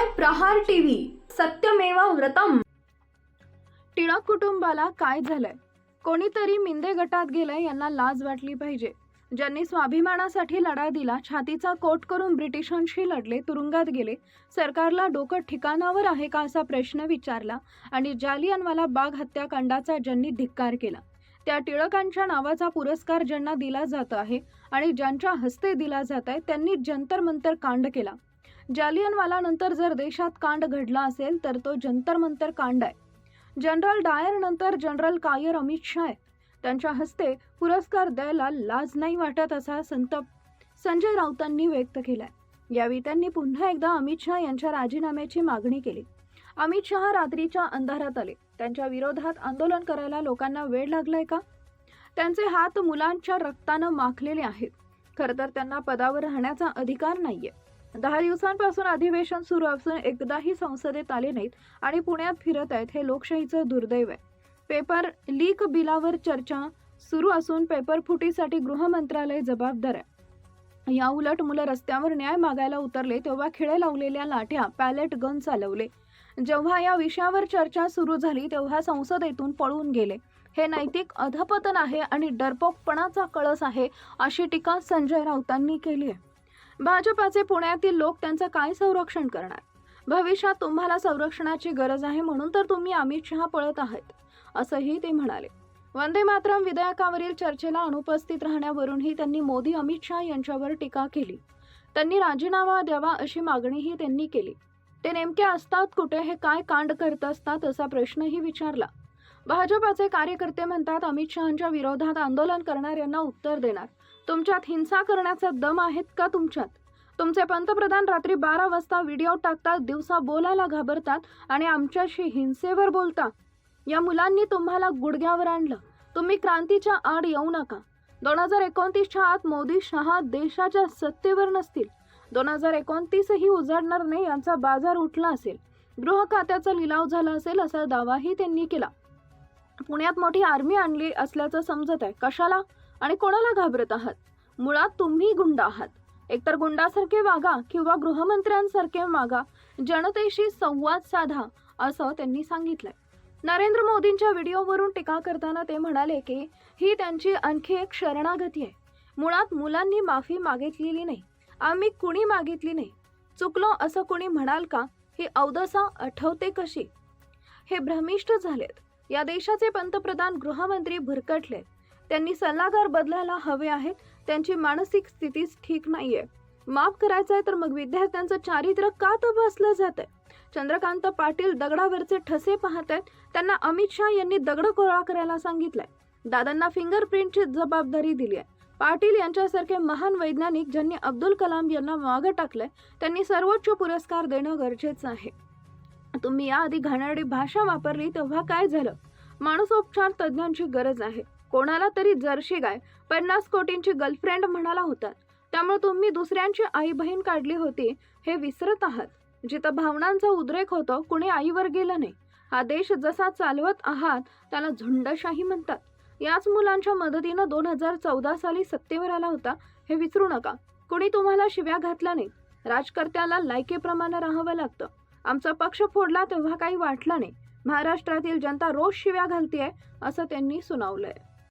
पाहताय प्रहार टीव्ही, सत्यमेव व्रतम। टिळक कुटुंबाला काय झालंय? कोणीतरी मिंदे गटात गेलंय, यांना लाज वाटली पाहिजे। ज्यांनी स्वाभिमानासाठी लढा दिला, छातीचा कोट करून ब्रिटिशांशी लढले, तुरुंगात गेले, सरकारला डोकं ठिकाणावर आहे का असा प्रश्न विचारला आणि जालियनवाला बाग हत्याकांडाचा ज्यांनी धिक्कार केला, त्या टिळकांच्या नावाचा पुरस्कार ज्यांना दिला जात आहे आणि ज्यांच्या हस्ते दिला जात आहे, त्यांनी जंतर मंतर कांड केला। जालियनवाला नंतर जर देशात कांड घडला असेल तर तो जंतर मंतर कांड आहे। जनरल डायर नंतर जनरल कायर अमित शाह आहे, त्यांच्या हस्ते पुरस्कार द्यायला लाज नाही वाटत असा संताप संजय राऊतांनी व्यक्त केलाय। यावेळी त्यांनी पुन्हा एकदा अमित शाह यांच्या राजीनाम्याची मागणी केली। अमित शाह रात्रीच्या अंधारात आले, त्यांच्या विरोधात आंदोलन करायला लोकांना वेळ लागलाय का? त्यांचे हात मुलांच्या रक्तानं माखलेले आहेत। खरं तर त्यांना पदावर राहण्याचा अधिकार नाहीये। 10 दिवसांपासून अधिवेशन सुरू असून एकदाही संसदेत आले नाहीत आणि पुण्यात फिरत आहेत, हे लोकशाहीचं दुर्दैव आहे। पेपर लीक बिलावर चर्चा सुरू असून पेपर फुटीसाठी गृह मंत्रालय जबाबदार आहे। या उलट मुलं रस्त्यावर न्याय मागायला उतरले तेव्हा खिळे लावलेल्या लाठ्या, पॅलेट गन चालवले। जेव्हा या विषयावर चर्चा सुरू झाली तेव्हा संसदेतून पळून गेले। हे नैतिक अधपतन आहे आणि डरपोकपणाचा कळस आहे, अशी टीका संजय राऊतांनी केली आहे। भाजपाचे पुण्यातील लोक त्यांचं काय संरक्षण करणार? भविष्यात तुम्हाला संरक्षणाची गरज आहे म्हणून तर तुम्ही अमित शहा पळत आहात, असंही ते म्हणाले। वंदे मातरम विधेयकावरील चर्चेला अनुपस्थित राहण्यावरूनही त्यांनी मोदी अमित शहा यांच्यावर टीका केली। त्यांनी राजीनामा द्यावा अशी मागणीही त्यांनी केली। ते नेमके असतात कुठे, हे काय कांड करत असतात असा प्रश्नही विचारला। भाजपाचे कार्यकर्ते म्हणतात, अमित शहांच्या विरोधात आंदोलन करणाऱ्यांना उत्तर देणार, तुमच्यात हिंसा करण्याचा दम आहेत का तुमच्यात? तुमचे पंतप्रधान रात्री 12 वाजता व्हिडिओ टाकतात, दिवसा बोलायला घाबरतात आणि आमच्याशी हिंसेवर बोलता। या मुलांनी तुम्हाला गुडघ्यावर आणलं, तुम्ही क्रांतीच्या आड येऊ नका। 2029च्या आत मोदी शहा देशाच्या सत्तेवर नसतील, 2029 ही उजाडणार नाही, यांचा बाजार उठला असेल, गृह खात्याचा लिलाव झाला असेल असा दावाही त्यांनी केला। पुण्यात मोठी आर्मी आणली असल्याचं समजत आहे, कशाला आणि कोणाला घाबरत आहात? मुळात तुम्ही गुंड आहात। एकतर गुंडासारखे वागा किंवा गृहमंत्र्यांसारखे वागा, जनतेशी संवाद साधा, असं त्यांनी सांगितलंय। नरेंद्र मोदींच्या व्हिडिओवरून टीका करताना ते म्हणाले की ही त्यांची आणखी एक शरणागती आहे। मुळात मुलांनी माफी मागितलेली नाही, आम्ही कुणी मागितली नाही। चुकलो असं कुणी म्हणाल का? ही अवदसा आठवते कशी? हे भ्रमिष्ट झालेत। या देशाचे पंतप्रधान गृहमंत्री भुरकटलेत, त्यांनी सल्लागार बदलायला हवे आहेत, त्यांची मानसिक स्थितीच ठीक नाहीये। माफ करायचंय तर मग विद्यार्थ्यांचं चारित्र्य का तपासलं जातंय? चंद्रकांत पाटील दगडावरचे ठसे पाहत आहेत, त्यांना अमित शहा यांनी दगड गोळा करायला सांगितलंय। दादांना फिंगरप्रिंटची जबाबदारी दिली आहे। पाटील यांच्यासारखे महान वैज्ञानिक ज्यांनी अब्दुल कलाम यांना मागे टाकलंय, त्यांनी सर्वोच्च पुरस्कार देणं गरजेचं आहे। तुम्ही याआधी घाणेरडी भाषा वापरली तेव्हा काय झालं? मानसोपचार तज्ञांची गरज आहे। कोणाला तरी जर्सी गाय 50 कोटींची गर्लफ्रेंड म्हणाला होता, त्यामुळे तुम्ही दुसऱ्यांची आई बहीण काढली होती, हे विसरत आहात। जिथं भावनांचा उद्रेक होतो, कुणी आईवर गेलं नाही। हा देश जसा चालवत आहात त्याला झुंडशाही म्हणतात। याच मुलांच्या मदतीनं 2014 साली सत्तेवर आला होता, हे विसरू नका। कुणी तुम्हाला शिव्या घातल्या नाही। राजकर्त्याला लायकीप्रमाणे राहावं लागतं। आमचा पक्ष फोडला तेव्हा काही वाटलं नाही। महाराष्ट्रातील जनता रोज शिव्या घालतीये, असं त्यांनी सुनावलंय।